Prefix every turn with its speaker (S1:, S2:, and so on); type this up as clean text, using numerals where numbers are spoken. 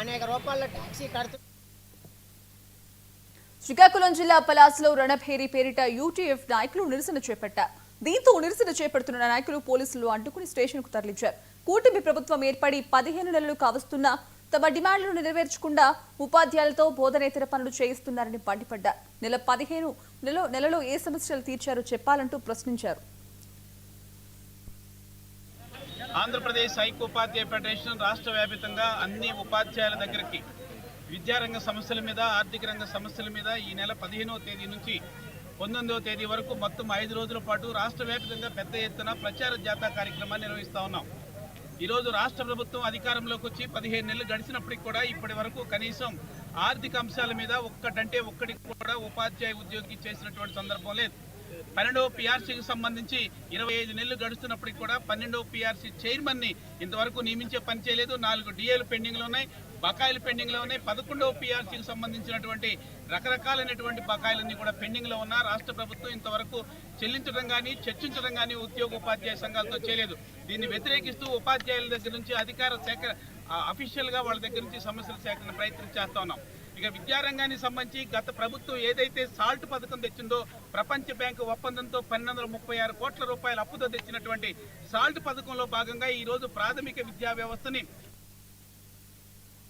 S1: అనేక రూపాయల ట్యాక్సీ కడుతూ.
S2: శ్రీకాకుళం జిల్లా పలాసలో రణభేరి పేరిట యూటీఎఫ్ నాయకులు నిరసన చేపట్టారు. దీంతో నిరసన చేపడుతున్న నాయకులు పోలీసులు అడ్డుకుని స్టేషన్కు తరలించారు. కూటమి ప్రభుత్వం ఏర్పడి 15 నెలలు కావస్తున్నా తమ డిమాండ్లను నెరవేర్చకుండా ఉపాధ్యాయులతో బోధనేతర పనులు చేయిస్తున్నారని మండిపడ్డారు. నెలలో ఏ సమస్యలు తీర్చారో చెప్పాలంటూ ప్రశ్నించారు.
S3: ఆంధ్రప్రదేశ్ ఐక్యోపాధ్యాయ ఫెడరేషన్ రాష్ట్ర వ్యాప్తంగా అన్ని ఉపాధ్యాయుల దగ్గరికి విద్యారంగ సమస్యల మీద, ఆర్థిక రంగ సమస్యల మీద ఈ నెల 15వ తేదీ నుంచి 19వ తేదీ వరకు మొత్తం 5 రోజుల పాటు రాష్ట్ర వ్యాప్తంగా పెద్ద ఎత్తున ప్రచార జాథా కార్యక్రమాన్ని నిర్వహిస్తూ ఉన్నాం. ఈరోజు రాష్ట్ర ప్రభుత్వం అధికారంలోకి వచ్చి 15 నెలలు గడిచినప్పటికీ కూడా ఇప్పటి వరకు కనీసం ఆర్థిక అంశాల మీద ఒక్కడికి కూడా ఉపాధ్యాయ ఉద్యోగి చేసినటువంటి సందర్భం లేదు. 12వ PRCకి సంబంధించి 25 నెలలు గడుస్తున్నప్పటికీ కూడా 12వ PRC చైర్మన్ని ఇంతవరకు నియమించే పని చేయలేదు. 4 DAలు పెండింగ్లో ఉన్నాయి, బకాయిలు పెండింగ్లో ఉన్నాయి. 11వ PRCకి సంబంధించినటువంటి రకరకాలైనటువంటి బకాయిలన్నీ కూడా పెండింగ్లో ఉన్న రాష్ట్ర ప్రభుత్వం ఇంతవరకు చెల్లించడం కానీ చర్చించడం కానీ ఉద్యోగ ఉపాధ్యాయ సంఘాలతో చేయలేదు. దీన్ని వ్యతిరేకిస్తూ ఉపాధ్యాయుల దగ్గర నుంచి అధికార సేకరణ అఫీషియల్గా వాళ్ళ దగ్గర నుంచి సమస్యల సేకరణ ప్రయత్నం చేస్తూ ఉన్నాం. ఇక విద్యారంగానికి సంబంధించి గత ప్రభుత్వం ఏదైతే సాల్ట్ పథకం తెచ్చిందో, ప్రపంచ బ్యాంకు ఒప్పందంతో 1236 కోట్ల రూపాయల అప్పుతో తెచ్చినటువంటి సాల్ట్ పథకంలో భాగంగా ఈరోజు ప్రాథమిక విద్యా వ్యవస్థని